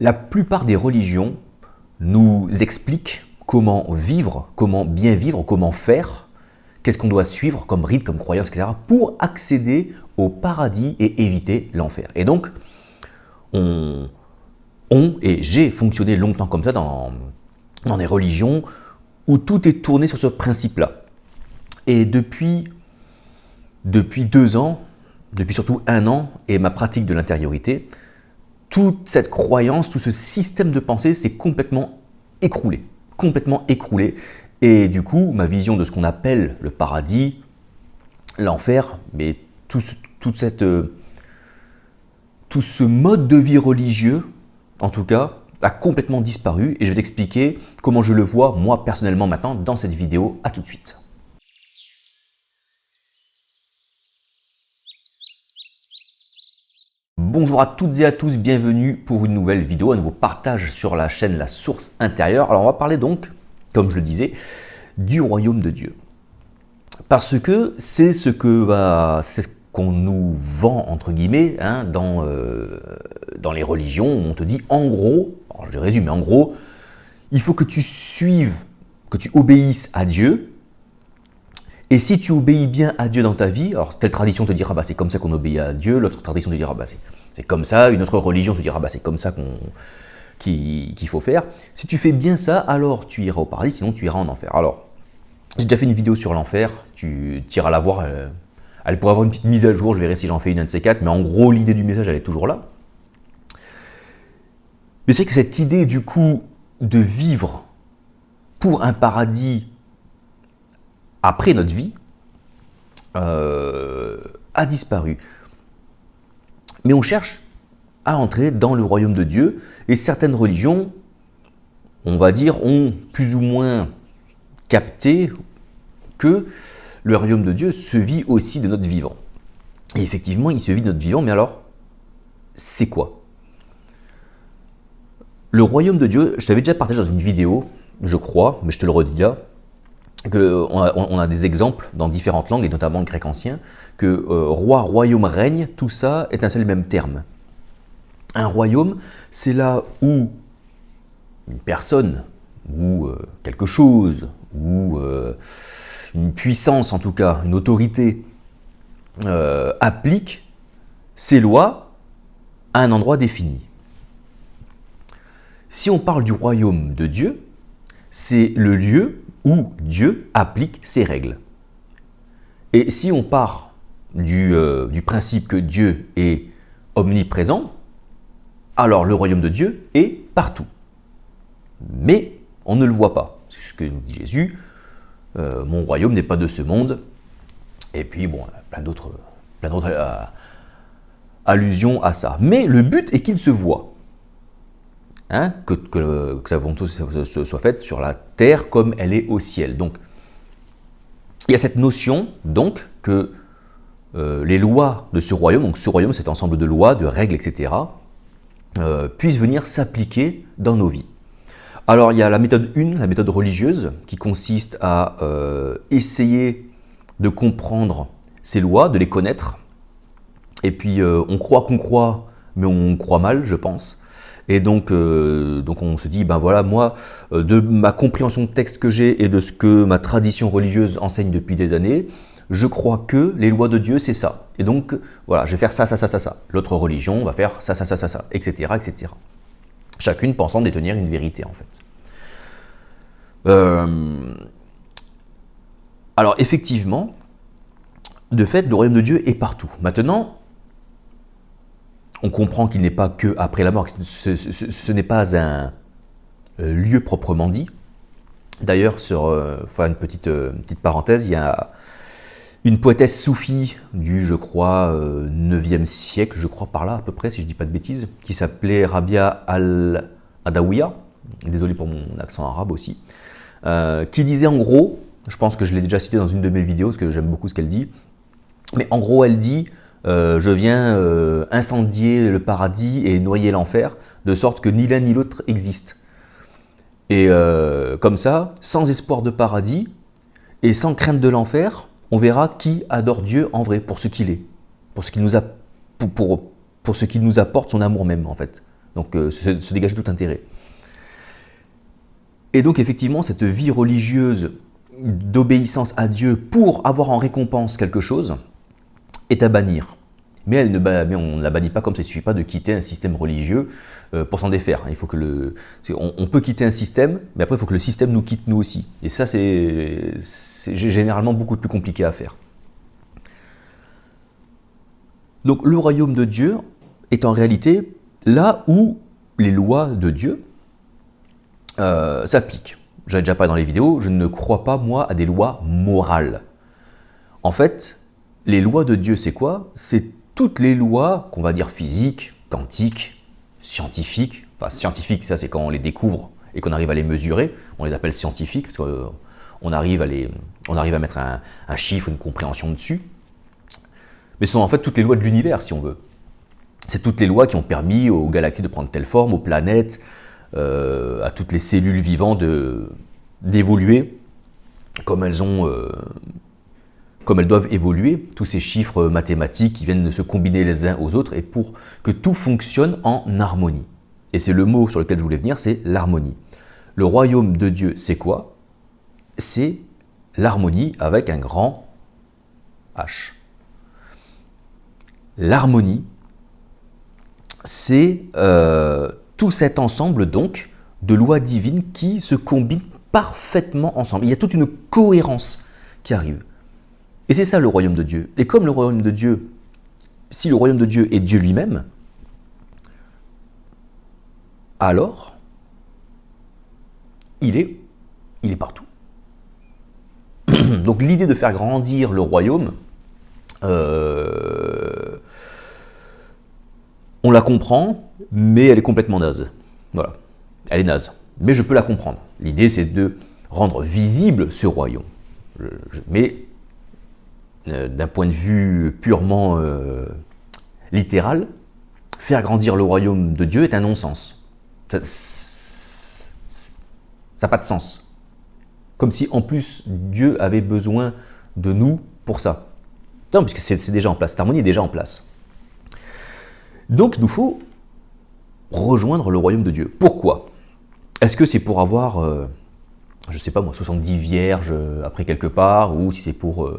La plupart des religions nous expliquent comment vivre, comment bien vivre, comment faire, qu'est-ce qu'on doit suivre comme rite, comme croyance, etc. pour accéder au paradis et éviter l'enfer. Et donc, j'ai fonctionné longtemps comme ça dans des religions où tout est tourné sur ce principe-là. Et depuis 2 ans, depuis surtout 1 an, et ma pratique de l'intériorité, toute cette croyance, tout ce système de pensée s'est complètement écroulé. Et du coup, ma vision de ce qu'on appelle le paradis, l'enfer, mais tout ce mode de vie religieux, en tout cas, a complètement disparu. Et je vais t'expliquer comment je le vois, moi, personnellement, maintenant, dans cette vidéo. À tout de suite. Bonjour à toutes et à tous, bienvenue pour une nouvelle vidéo, un nouveau partage sur la chaîne La Source Intérieure. Alors on va parler donc, comme je le disais, du royaume de Dieu. Parce que c'est ce qu'on nous vend, entre guillemets, dans les religions. On te dit en gros, alors je résume, mais en gros, il faut que tu suives, que tu obéisses à Dieu. Et si tu obéis bien à Dieu dans ta vie, alors telle tradition te dira c'est comme ça qu'on obéit à Dieu, l'autre tradition te dira c'est comme ça, une autre religion te dira c'est comme ça qu'il faut faire. Si tu fais bien ça, alors tu iras au paradis, sinon tu iras en enfer. Alors, j'ai déjà fait une vidéo sur l'enfer, tu iras la voir, elle pourrait avoir une petite mise à jour, je verrai si j'en fais une de ces 4, mais en gros l'idée du message elle est toujours là. Mais c'est que cette idée du coup de vivre pour un paradis après notre vie, a disparu. Mais on cherche à entrer dans le royaume de Dieu, et certaines religions, on va dire, ont plus ou moins capté que le royaume de Dieu se vit aussi de notre vivant. Et effectivement, il se vit de notre vivant, mais alors, c'est quoi? Le royaume de Dieu, je t'avais déjà partagé dans une vidéo, je crois, mais je te le redis là, on a des exemples dans différentes langues, et notamment le grec ancien, que roi, royaume, règne, tout ça est un seul et même terme. Un royaume, c'est là où une personne, ou quelque chose, ou une puissance en tout cas, une autorité, applique ses lois à un endroit défini. Si on parle du royaume de Dieu, c'est le lieu où Dieu applique ses règles. Et si on part du principe que Dieu est omniprésent, alors le royaume de Dieu est partout. Mais on ne le voit pas. C'est ce que nous dit Jésus, mon royaume n'est pas de ce monde. Et puis bon, plein d'autres allusions à ça. Mais le but est qu'il se voit. Que la volonté soit faite sur la terre comme elle est au ciel. Donc, il y a cette notion donc que les lois de ce royaume, donc ce royaume, cet ensemble de lois, de règles, etc., puissent venir s'appliquer dans nos vies. Alors, il y a la méthode 1, la méthode religieuse, qui consiste à essayer de comprendre ces lois, de les connaître. Et puis, on croit qu'on croit, mais on croit mal, je pense. Et donc on se dit, voilà, moi, de ma compréhension de texte que j'ai et de ce que ma tradition religieuse enseigne depuis des années, je crois que les lois de Dieu, c'est ça. Et donc, voilà, je vais faire ça. L'autre religion va faire ça, etc., etc. Chacune pensant détenir une vérité, en fait. Alors, effectivement, de fait, le royaume de Dieu est partout. Maintenant, on comprend qu'il n'est pas que après la mort, ce n'est pas un lieu proprement dit. D'ailleurs, faire une petite parenthèse, il y a une poétesse soufie du, je crois, 9e siècle, je crois par là à peu près, si je ne dis pas de bêtises, qui s'appelait Rabia al-Adawiya, désolé pour mon accent arabe aussi, qui disait en gros, je pense que je l'ai déjà cité dans une de mes vidéos, parce que j'aime beaucoup ce qu'elle dit, mais en gros elle dit je viens incendier le paradis et noyer l'enfer, de sorte que ni l'un ni l'autre existe. Et comme ça, sans espoir de paradis et sans crainte de l'enfer, on verra qui adore Dieu en vrai, pour ce qu'il est, pour ce qu'il nous apporte son amour même en fait. Donc se dégager tout intérêt. Et donc effectivement, cette vie religieuse d'obéissance à Dieu pour avoir en récompense quelque chose est à bannir. Mais, mais on ne la bannit pas comme ça. Il ne suffit pas de quitter un système religieux pour s'en défaire. Il faut que on peut quitter un système, mais après il faut que le système nous quitte nous aussi. Et ça, c'est généralement beaucoup plus compliqué à faire. Donc le royaume de Dieu est en réalité là où les lois de Dieu s'appliquent. J'avais déjà parlé dans les vidéos, je ne crois pas, moi, à des lois morales. En fait, les lois de Dieu, c'est quoi? C'est toutes les lois qu'on va dire physiques, quantiques, scientifiques. Enfin, scientifiques, ça c'est quand on les découvre et qu'on arrive à les mesurer. On les appelle scientifiques parce qu'on arrive à mettre un chiffre, une compréhension dessus. Mais ce sont en fait toutes les lois de l'univers, si on veut. C'est toutes les lois qui ont permis aux galaxies de prendre telle forme, aux planètes, à toutes les cellules vivantes d'évoluer comme elles doivent évoluer, tous ces chiffres mathématiques qui viennent de se combiner les uns aux autres et pour que tout fonctionne en harmonie. Et c'est le mot sur lequel je voulais venir, c'est l'harmonie. Le royaume de Dieu, c'est quoi? C'est l'harmonie avec un grand H. L'harmonie, c'est tout cet ensemble donc de lois divines qui se combinent parfaitement ensemble. Il y a toute une cohérence qui arrive. Et c'est ça le royaume de Dieu. Et comme le royaume de Dieu, si le royaume de Dieu est Dieu lui-même, alors il est partout. Donc l'idée de faire grandir le royaume, on la comprend, mais elle est complètement naze. Voilà, elle est naze. Mais je peux la comprendre. L'idée, c'est de rendre visible ce royaume. Mais d'un point de vue purement littéral, faire grandir le royaume de Dieu est un non-sens. Ça n'a pas de sens. Comme si, en plus, Dieu avait besoin de nous pour ça. Non, puisque c'est déjà en place. Cette harmonie est déjà en place. Donc, il nous faut rejoindre le royaume de Dieu. Pourquoi? Est-ce que c'est pour avoir, je ne sais pas moi, 70 vierges après quelque part, ou si c'est pour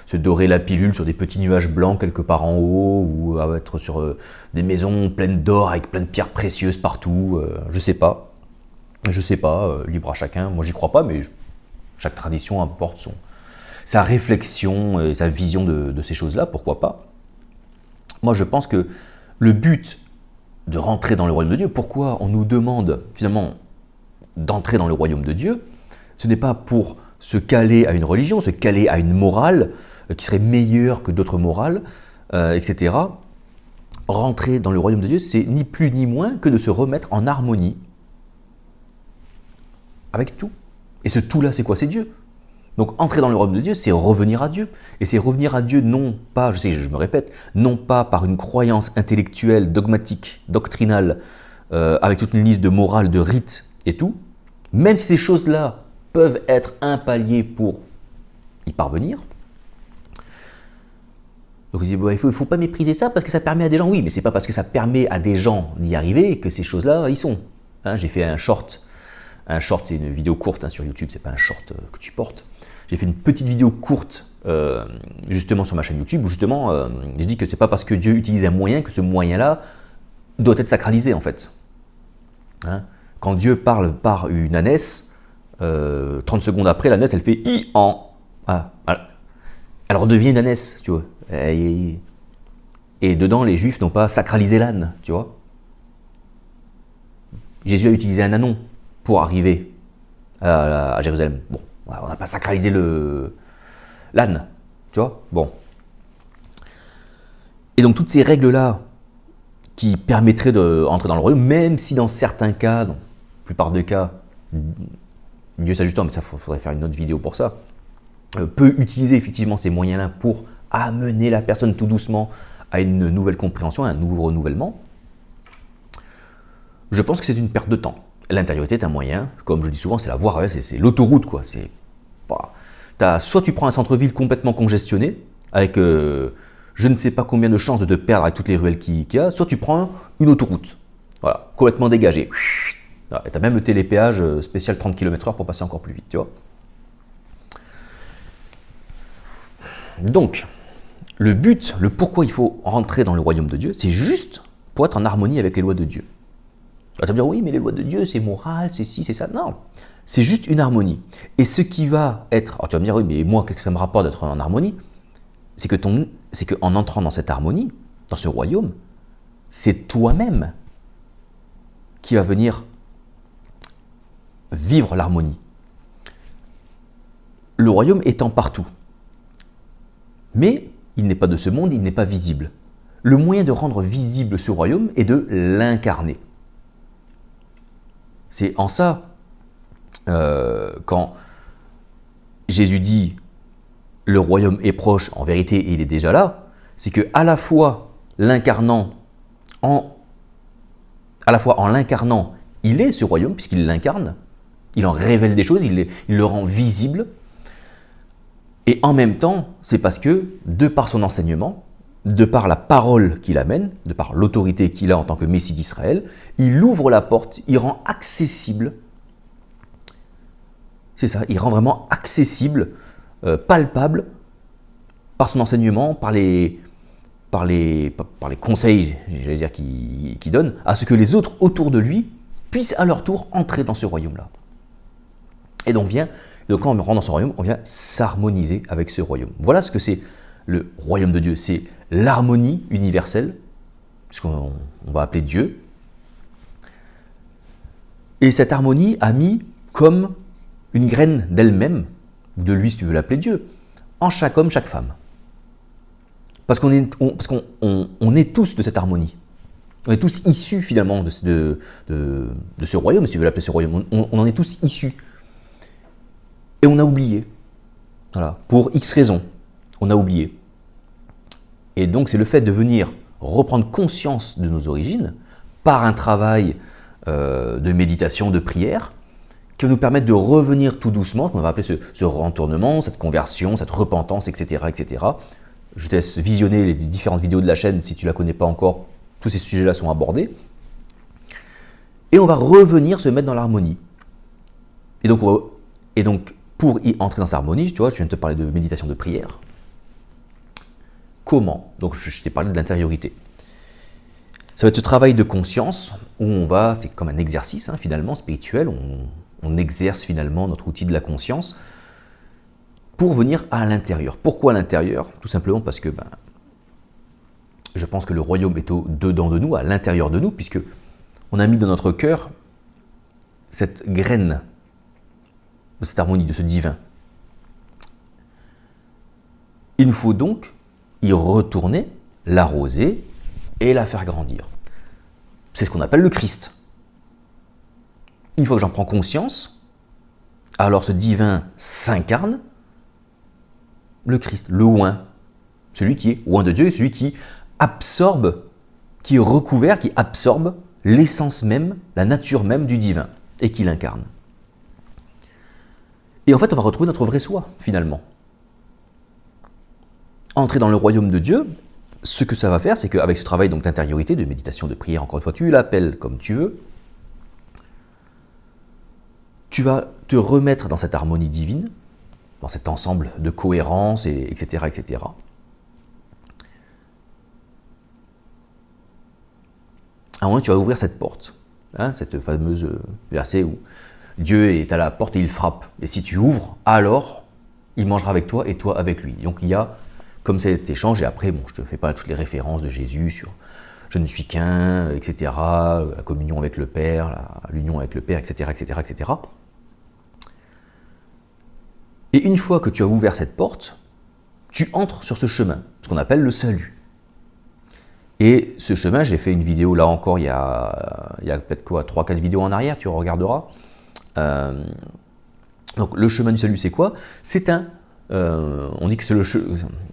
se dorer la pilule sur des petits nuages blancs quelque part en haut, ou être sur des maisons pleines d'or avec plein de pierres précieuses partout, je ne sais pas. Je ne sais pas, libre à chacun. Moi, j'y crois pas, mais chaque tradition apporte sa réflexion et sa vision de ces choses-là, pourquoi pas. Moi, je pense que le but de rentrer dans le royaume de Dieu, pourquoi on nous demande finalement d'entrer dans le royaume de Dieu, ce n'est pas pour se caler à une religion, se caler à une morale qui serait meilleure que d'autres morales, etc. Rentrer dans le royaume de Dieu, c'est ni plus ni moins que de se remettre en harmonie avec tout. Et ce tout-là, c'est quoi? C'est Dieu. Donc entrer dans le royaume de Dieu, c'est revenir à Dieu. Et c'est revenir à Dieu non pas, je sais, je me répète, non pas par une croyance intellectuelle, dogmatique, doctrinale, avec toute une liste de morales, de rites et tout, même si ces choses-là peuvent être un palier pour y parvenir. Donc il ne faut pas mépriser ça parce que ça permet à des gens, oui, mais c'est pas parce que ça permet à des gens d'y arriver que ces choses-là y sont. Hein, j'ai fait un short, c'est une vidéo courte hein, sur YouTube, c'est pas un short que tu portes. J'ai fait une petite vidéo courte justement sur ma chaîne YouTube où justement je dis que c'est pas parce que Dieu utilise un moyen que ce moyen-là doit être sacralisé en fait. Hein, quand Dieu parle par une ânesse, 30 secondes après, l'ânesse elle fait i en. Ah, elle redevient une ânesse, tu vois. Et dedans, les Juifs n'ont pas sacralisé l'âne, tu vois. Jésus a utilisé un ânon pour arriver à Jérusalem. Bon, on n'a pas sacralisé l'âne, tu vois. Bon. Et donc toutes ces règles-là qui permettraient d'entrer dans le royaume, même si dans certains cas, dans la plupart des cas, Dieu s'ajustant, mais ça faudrait faire une autre vidéo pour ça, peut utiliser effectivement ces moyens-là pour amener la personne tout doucement à une nouvelle compréhension, à un nouveau renouvellement, je pense que c'est une perte de temps. L'intériorité est un moyen, comme je dis souvent, c'est la voie, c'est l'autoroute, quoi. Soit tu prends un centre-ville complètement congestionné, avec je ne sais pas combien de chances de te perdre avec toutes les ruelles qu'il y a, soit tu prends une autoroute. Voilà, complètement dégagé. Voilà, et tu as même le télépéage spécial 30 km/h pour passer encore plus vite, tu vois. Donc, le but, le pourquoi il faut rentrer dans le royaume de Dieu, c'est juste pour être en harmonie avec les lois de Dieu. Tu vas me dire, oui, mais les lois de Dieu, c'est moral, c'est ci, c'est ça. Non, c'est juste une harmonie. Et ce qui va être... Alors tu vas me dire, oui, mais moi, qu'est-ce que ça me rapporte d'être en harmonie? C'est qu'en entrant dans cette harmonie, dans ce royaume, c'est toi-même qui va venir vivre l'harmonie. Le royaume étant partout. Mais il n'est pas de ce monde, il n'est pas visible. Le moyen de rendre visible ce royaume est de l'incarner. C'est en ça, quand Jésus dit « le royaume est proche », en vérité, il est déjà là, c'est qu'à la fois l'incarnant, en l'incarnant, il est ce royaume, puisqu'il l'incarne, il en révèle des choses, il le rend visible, et en même temps, c'est parce que, de par son enseignement, de par la parole qu'il amène, de par l'autorité qu'il a en tant que Messie d'Israël, il ouvre la porte, il rend accessible, c'est ça, il rend vraiment accessible, palpable, par son enseignement, par les conseils, j'allais dire, qu'il donne, à ce que les autres autour de lui puissent à leur tour entrer dans ce royaume-là. Et donc quand on rentre dans ce royaume, on vient s'harmoniser avec ce royaume. Voilà ce que c'est le royaume de Dieu. C'est l'harmonie universelle, ce qu'on va appeler Dieu. Et cette harmonie a mis comme une graine d'elle-même, de lui si tu veux l'appeler Dieu, en chaque homme, chaque femme. Parce qu'on est tous de cette harmonie. On est tous issus finalement de ce royaume, si tu veux l'appeler ce royaume. On en est tous issus. Et on a oublié. Voilà. Pour X raisons, on a oublié. Et donc c'est le fait de venir reprendre conscience de nos origines par un travail de méditation, de prière, qui va nous permettre de revenir tout doucement, qu'on va appeler ce retournement, cette conversion, cette repentance, etc., etc. Je te laisse visionner les différentes vidéos de la chaîne si tu ne la connais pas encore. Tous ces sujets-là sont abordés. Et on va revenir se mettre dans l'harmonie. Et donc, pour y entrer dans cette harmonie, tu vois, je viens de te parler de méditation de prière. Comment? Donc, je t'ai parlé de l'intériorité. Ça va être ce travail de conscience où c'est comme un exercice finalement spirituel, on exerce finalement notre outil de la conscience pour venir à l'intérieur. Pourquoi à l'intérieur? Tout simplement parce que je pense que le royaume est au-dedans de nous, à l'intérieur de nous, puisque on a mis dans notre cœur cette graine de cette harmonie, de ce divin. Il nous faut donc y retourner, l'arroser et la faire grandir. C'est ce qu'on appelle le Christ. Une fois que j'en prends conscience, alors ce divin s'incarne, le Christ, le oint, celui qui est oint de Dieu, celui qui absorbe, qui est recouvert, qui absorbe l'essence même, la nature même du divin et qui l'incarne. Et en fait, on va retrouver notre vrai soi, finalement. Entrer dans le royaume de Dieu, ce que ça va faire, c'est qu'avec ce travail d'intériorité, de méditation, de prière, encore une fois, tu l'appelles comme tu veux, tu vas te remettre dans cette harmonie divine, dans cet ensemble de cohérence, etc., etc. À un moment, tu vas ouvrir cette porte, cette fameuse verset où Dieu est à la porte et il frappe. Et si tu ouvres, alors il mangera avec toi et toi avec lui. Donc il y a comme cet échange, et après, je ne te fais pas toutes les références de Jésus sur je ne suis qu'un, etc., la communion avec le Père, l'union avec le Père, etc., etc., etc. Et une fois que tu as ouvert cette porte, tu entres sur ce chemin, ce qu'on appelle le salut. Et ce chemin, j'ai fait une vidéo là encore, il y a peut-être 3-4 vidéos en arrière, tu regarderas. Donc le chemin du salut, c'est quoi? C'est on dit que ce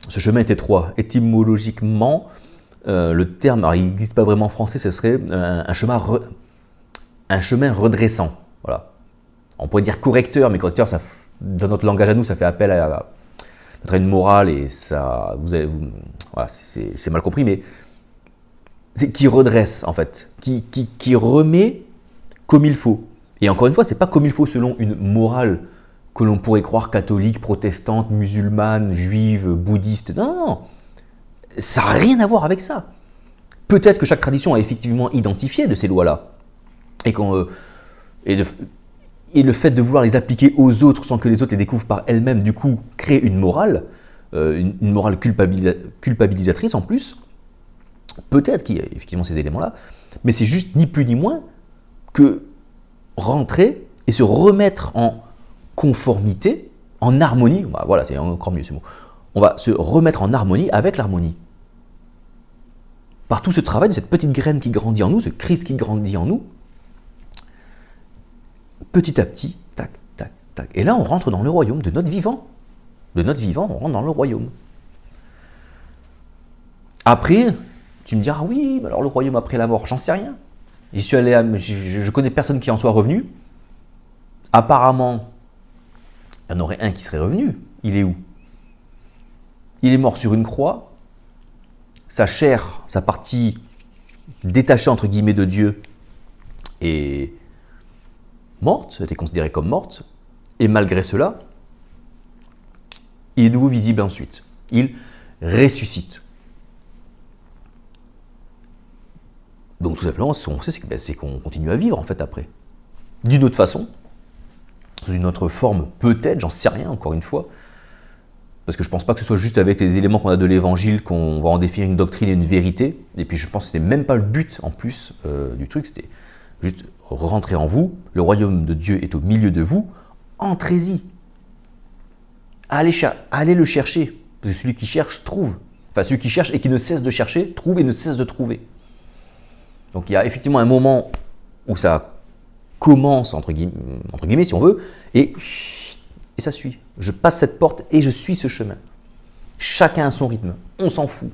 chemin est étroit. Étymologiquement, le terme, alors il n'existe pas vraiment en français, ce serait un chemin redressant. Voilà. On pourrait dire correcteur, mais correcteur, dans notre langage à nous, ça fait appel à notre haine morale et ça, voilà, c'est mal compris, mais qui redresse en fait, qui remet comme il faut. Et encore une fois, c'est pas comme il faut selon une morale que l'on pourrait croire catholique, protestante, musulmane, juive, bouddhiste. Non, non, non. Ça n'a rien à voir avec ça. Peut-être que chaque tradition a effectivement identifié de ces lois-là. Et le fait de vouloir les appliquer aux autres sans que les autres les découvrent par elles-mêmes, du coup, crée une morale culpabilisatrice en plus. Peut-être qu'il y a effectivement ces éléments-là, mais c'est juste ni plus ni moins que rentrer et se remettre en conformité, en harmonie, voilà, c'est encore mieux ce mot, on va se remettre en harmonie avec l'harmonie. Par tout ce travail de cette petite graine qui grandit en nous, ce Christ qui grandit en nous, petit à petit, tac, tac, tac. Et là, on rentre dans le royaume de notre vivant. De notre vivant, on rentre dans le royaume. Après, tu me diras, ah oui, mais alors le royaume après la mort, j'en sais rien. Je connais personne qui en soit revenu. Apparemment, il y en aurait un qui serait revenu. Il est où? Il est mort sur une croix. Sa chair, sa partie détachée entre guillemets de Dieu est morte, elle est considérée comme morte. Et malgré cela, il est de nouveau visible ensuite. Il ressuscite. Donc tout simplement, ce qu'on sait, c'est qu'on continue à vivre en fait après. D'une autre façon, sous une autre forme peut-être, j'en sais rien encore une fois, parce que je ne pense pas que ce soit juste avec les éléments qu'on a de l'évangile qu'on va en définir une doctrine et une vérité, et puis je pense que ce n'était même pas le but en plus du truc, c'était juste rentrer en vous, le royaume de Dieu est au milieu de vous, entrez-y. Allez le chercher, parce que celui qui cherche trouve. Enfin, celui qui cherche et qui ne cesse de chercher, trouve et ne cesse de trouver. Donc il y a effectivement un moment où ça commence, entre guillemets si on veut, et ça suit. Je passe cette porte et je suis ce chemin. Chacun a son rythme, on s'en fout.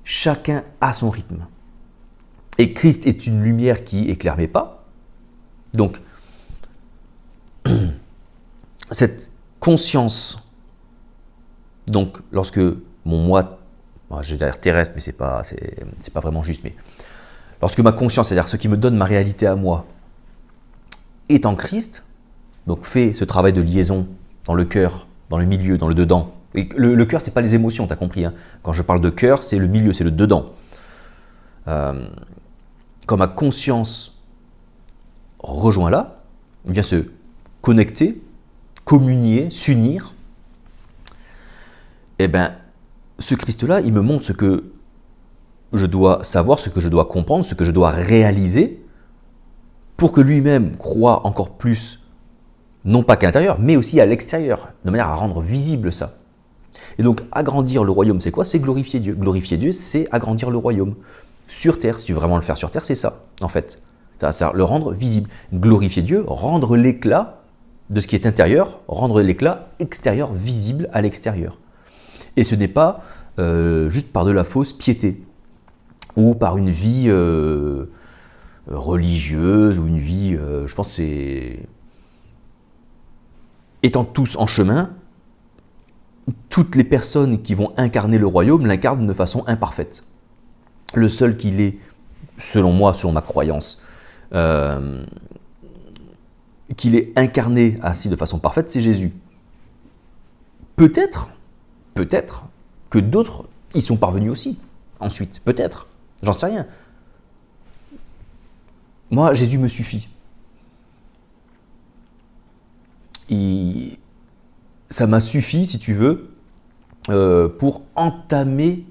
Chacun a son rythme. Et Christ est une lumière qui éclaire mes pas. Donc, cette conscience, donc lorsque mon moi, j'ai l'air terrestre, mais c'est pas vraiment juste, mais lorsque ma conscience, c'est-à-dire ce qui me donne ma réalité à moi, est en Christ, donc fait ce travail de liaison dans le cœur, dans le milieu, dans le dedans. Et le cœur, c'est pas les émotions, tu as compris. Hein. Quand je parle de cœur, c'est le milieu, c'est le dedans. Quand ma conscience rejoint là, vient se connecter, communier, s'unir, eh bien, ce Christ-là, il me montre ce que je dois savoir, ce que je dois comprendre, ce que je dois réaliser pour que lui-même croie encore plus, non pas qu'à l'intérieur, mais aussi à l'extérieur, de manière à rendre visible ça. Et donc, agrandir le royaume, c'est quoi? C'est glorifier Dieu. Glorifier Dieu, c'est agrandir le royaume. Sur terre, si tu veux vraiment le faire sur terre, c'est ça, en fait. C'est le rendre visible. Glorifier Dieu, rendre l'éclat de ce qui est intérieur, rendre l'éclat extérieur visible à l'extérieur. Et ce n'est pas juste par de la fausse piété, ou par une vie religieuse, ou une vie, je pense que c'est... Étant tous en chemin, toutes les personnes qui vont incarner le royaume l'incarnent de façon imparfaite. Le seul qui l'est, selon moi, selon ma croyance, qu'il est incarné ainsi de façon parfaite, c'est Jésus. Peut-être que d'autres y sont parvenus aussi, ensuite, peut-être, j'en sais rien. Moi, Jésus me suffit. Ça m'a suffi, si tu veux, pour entamer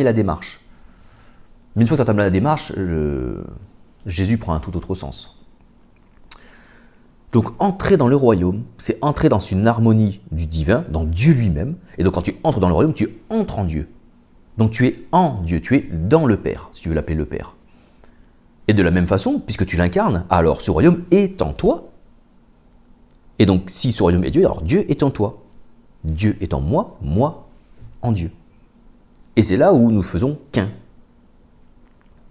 la démarche. Mais une fois que tu entames la démarche, Jésus prend un tout autre sens. Donc entrer dans le royaume, c'est entrer dans une harmonie du divin, dans Dieu lui-même. Et donc quand tu entres dans le royaume, tu entres en Dieu. Donc tu es en Dieu, tu es dans le Père, si tu veux l'appeler le Père. Et de la même façon, puisque tu l'incarnes, alors ce royaume est en toi. Et donc si ce royaume est Dieu, alors Dieu est en toi. Dieu est en moi, moi en Dieu. Et c'est là où nous faisons qu'un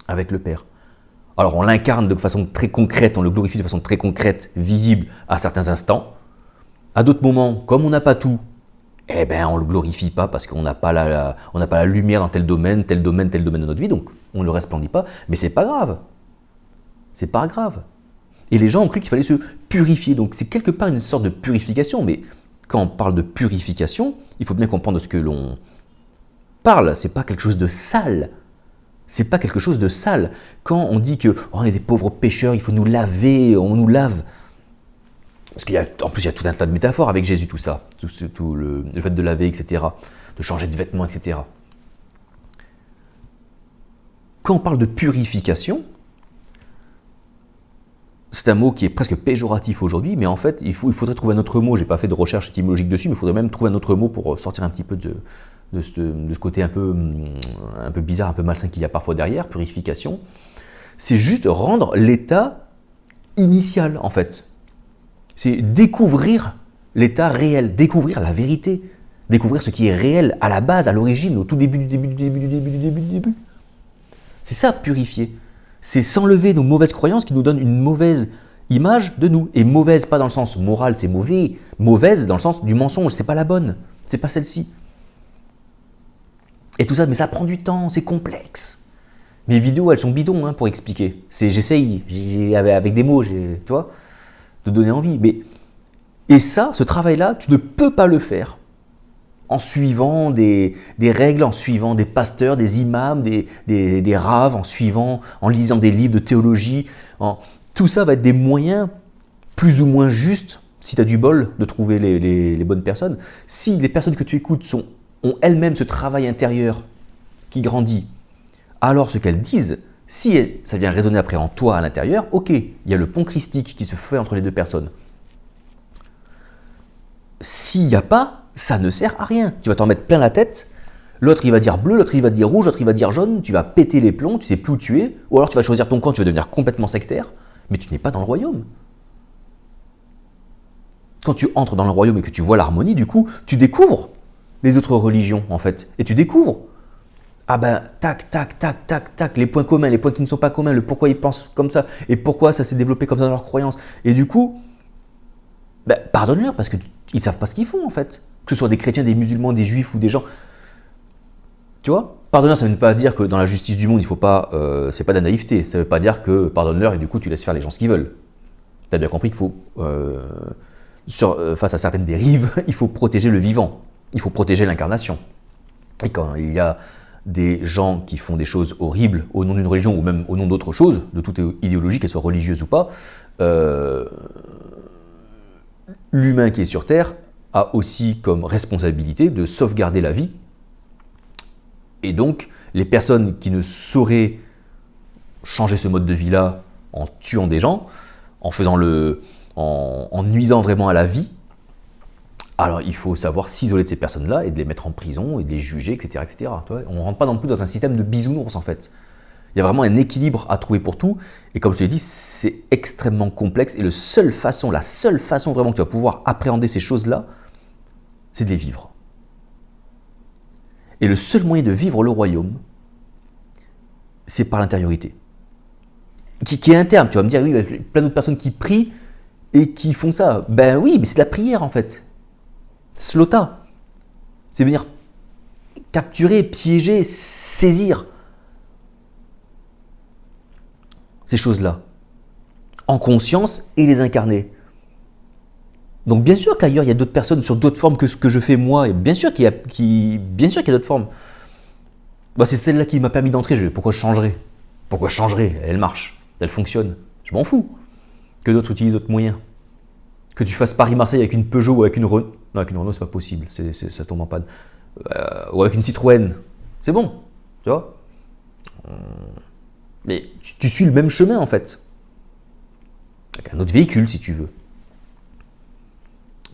avec le Père. Alors on l'incarne de façon très concrète, on le glorifie de façon très concrète, visible à certains instants. À d'autres moments, comme on n'a pas tout, eh ben on le glorifie pas parce qu'on n'a pas on n'a pas la lumière dans tel domaine, tel domaine, tel domaine de notre vie, donc on ne le resplendit pas, mais c'est pas grave. C'est pas grave. Et les gens ont cru qu'il fallait se purifier, donc c'est quelque part une sorte de purification, mais quand on parle de purification, il faut bien comprendre de ce que l'on parle, c'est pas quelque chose de sale. C'est pas quelque chose de sale. Quand on dit que on est des pauvres pécheurs, il faut nous laver, on nous lave. Parce qu'en plus, il y a tout un tas de métaphores avec Jésus, tout ça. Tout le fait de laver, etc. De changer de vêtements, etc. Quand on parle de purification, c'est un mot qui est presque péjoratif aujourd'hui, mais en fait, il faudrait trouver un autre mot. Je n'ai pas fait de recherche étymologique dessus, mais il faudrait même trouver un autre mot pour sortir un petit peu de ce côté un peu bizarre, un peu malsain qu'il y a parfois derrière, purification. C'est juste rendre l'état initial, en fait. C'est découvrir l'état réel, découvrir la vérité, découvrir ce qui est réel à la base, à l'origine, au tout début du début. C'est ça, purifier. C'est s'enlever nos mauvaises croyances qui nous donnent une mauvaise image de nous. Et mauvaise, pas dans le sens moral, c'est mauvais. Mauvaise dans le sens du mensonge, c'est pas la bonne, c'est pas celle-ci. Et tout ça, mais ça prend du temps, c'est complexe. Mes vidéos, elles sont bidons pour expliquer. J'essaye, avec des mots, tu vois, de donner envie. Et ça, ce travail-là, tu ne peux pas le faire en suivant des règles, en suivant des pasteurs, des imams, des raves, en lisant des livres de théologie. Tout ça va être des moyens plus ou moins justes, si tu as du bol de trouver les bonnes personnes. Si les personnes que tu écoutes ont elles-mêmes ce travail intérieur qui grandit, alors ce qu'elles disent, si ça vient résonner après en toi à l'intérieur, ok, il y a le pont christique qui se fait entre les deux personnes. S'il n'y a pas, ça ne sert à rien. Tu vas t'en mettre plein la tête, l'autre il va dire bleu, l'autre il va dire rouge, l'autre il va dire jaune, tu vas péter les plombs, tu sais plus où tu es, ou alors tu vas choisir ton camp, tu vas devenir complètement sectaire, mais tu n'es pas dans le royaume. Quand tu entres dans le royaume et que tu vois l'harmonie, du coup, tu découvres les autres religions en fait, et tu découvres, ah ben, tac, tac, tac, tac, tac, les points communs, les points qui ne sont pas communs, le pourquoi ils pensent comme ça, et pourquoi ça s'est développé comme ça dans leurs croyances, et du coup, ben, pardonne-leur parce qu'ils ne savent pas ce qu'ils font en fait. Que ce soit des chrétiens, des musulmans, des juifs ou des gens. Tu vois, pardonne-leur, ça ne veut pas dire que dans la justice du monde, il faut pas, c'est pas de la naïveté. Ça ne veut pas dire que pardonne-leur et du coup tu laisses faire les gens ce qu'ils veulent. Tu as bien compris qu'il faut, face à certaines dérives, il faut protéger le vivant. Il faut protéger l'incarnation. Et quand il y a des gens qui font des choses horribles au nom d'une religion ou même au nom d'autre chose, de toute idéologie, qu'elle soit religieuse ou pas, l'humain qui est sur Terre a aussi comme responsabilité de sauvegarder la vie. Et donc, les personnes qui ne sauraient changer ce mode de vie-là en tuant des gens, en nuisant vraiment à la vie, alors il faut savoir s'isoler de ces personnes-là et de les mettre en prison et de les juger, etc. etc. On ne rentre pas non plus dans un système de bisounours en fait. Il y a vraiment un équilibre à trouver pour tout. Et comme je te l'ai dit, c'est extrêmement complexe. Et la seule façon vraiment que tu vas pouvoir appréhender ces choses-là, c'est de les vivre. Et le seul moyen de vivre le royaume, c'est par l'intériorité. Qui est interne. Tu vas me dire, oui, il y a plein d'autres personnes qui prient et qui font ça. Ben oui, mais c'est de la prière en fait. Slota. C'est venir capturer, piéger, saisir ces choses-là, en conscience et les incarner. Donc bien sûr qu'ailleurs, il y a d'autres personnes sur d'autres formes que ce que je fais moi, et bien sûr qu'il y a d'autres formes. Bah, c'est celle-là qui m'a permis d'entrer, pourquoi je changerais? Pourquoi je changerais? Elle marche, elle fonctionne, je m'en fous. Que d'autres utilisent d'autres moyens. Que tu fasses Paris-Marseille avec une Peugeot ou avec une Renault, non, avec une Renault c'est pas possible, ça tombe en panne. Ou avec une Citroën, c'est bon, tu vois. Mais tu suis le même chemin en fait. Avec un autre véhicule si tu veux.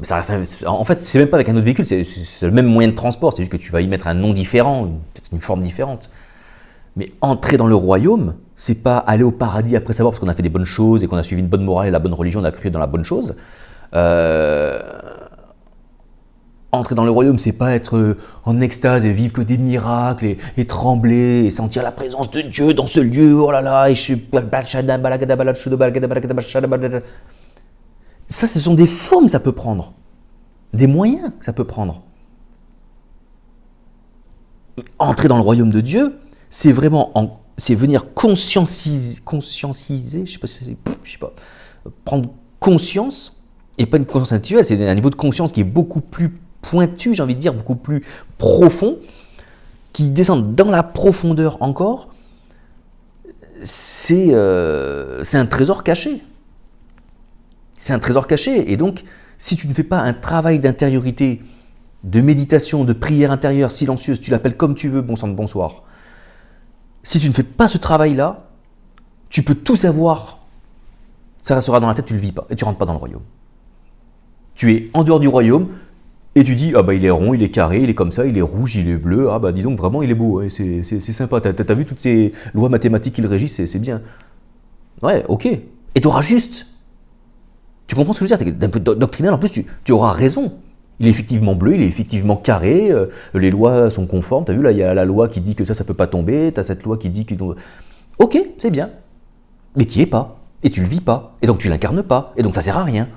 Mais ça reste en fait, c'est même pas avec un autre véhicule, c'est le même moyen de transport, c'est juste que tu vas y mettre un nom différent, peut-être une forme différente. Mais entrer dans le royaume, c'est pas aller au paradis après savoir parce qu'on a fait des bonnes choses et qu'on a suivi une bonne morale et la bonne religion, on a cru dans la bonne chose. Entrer dans le royaume, c'est pas être en extase et vivre que des miracles et trembler et sentir la présence de Dieu dans ce lieu. Oh là là, ça, ce sont des formes que ça peut prendre, des moyens que ça peut prendre. entrer dans le royaume de Dieu, c'est vraiment, c'est venir conscientiser, je sais pas, prendre conscience, et pas une conscience intellectuelle, c'est un niveau de conscience qui est beaucoup plus pointu, j'ai envie de dire, beaucoup plus profond, qui descend dans la profondeur encore. C'est un trésor caché. C'est un trésor caché. Et donc, si tu ne fais pas un travail d'intériorité, de méditation, de prière intérieure silencieuse, tu l'appelles comme tu veux, bon sang de bonsoir. Si tu ne fais pas ce travail-là, tu peux tout savoir, ça restera dans la tête, tu ne le vis pas et tu ne rentres pas dans le royaume. Tu es en dehors du royaume et tu dis, ah bah il est rond, il est carré, il est comme ça, il est rouge, il est bleu, ah bah dis donc vraiment il est beau, ouais, c'est sympa, t'as vu toutes ces lois mathématiques qui le régissent, c'est bien. Ouais, ok. Et tu auras juste. Tu comprends ce que je veux dire? D'un peu doctrinal, en plus tu auras raison. Il est effectivement bleu, il est effectivement carré, les lois sont conformes. Tu as vu, là, il y a la loi qui dit que ça peut pas tomber, tu as cette loi qui dit que... Ok, c'est bien. Mais tu n'y es pas, et tu le vis pas, et donc tu l'incarnes pas, et donc ça sert à rien.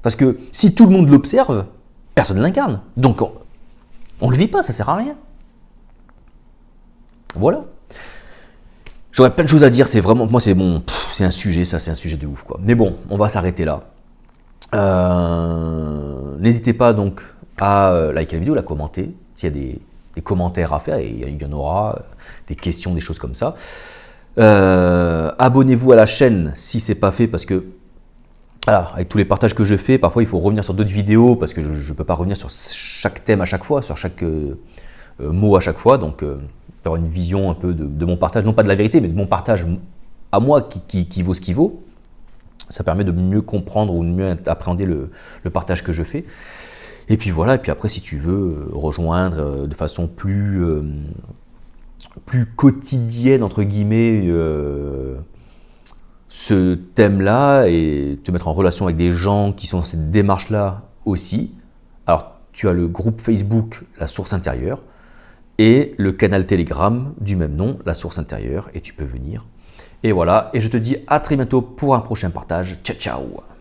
Parce que si tout le monde l'observe, personne ne l'incarne. Donc on le vit pas, ça sert à rien. Voilà. J'aurais plein de choses à dire, c'est vraiment... Moi, c'est un sujet, ça, c'est un sujet de ouf, quoi. Mais bon, on va s'arrêter là. N'hésitez pas donc à liker la vidéo, la commenter, s'il y a des commentaires à faire, et il y en aura, des questions, des choses comme ça. Abonnez-vous à la chaîne si ce n'est pas fait, parce que voilà, avec tous les partages que je fais, parfois il faut revenir sur d'autres vidéos, parce que je ne peux pas revenir sur chaque thème à chaque fois, sur chaque mot à chaque fois, donc avoir une vision un peu de mon partage, non pas de la vérité, mais de mon partage à moi qui vaut ce qu'il vaut. Ça permet de mieux comprendre ou de mieux appréhender le partage que je fais. Et puis voilà, et puis après si tu veux rejoindre de façon plus quotidienne, entre guillemets, ce thème-là et te mettre en relation avec des gens qui sont dans cette démarche-là aussi. Alors tu as le groupe Facebook La Source Intérieure et le canal Telegram du même nom, La Source Intérieure, et tu peux venir. Et voilà, et je te dis à très bientôt pour un prochain partage. Ciao, ciao!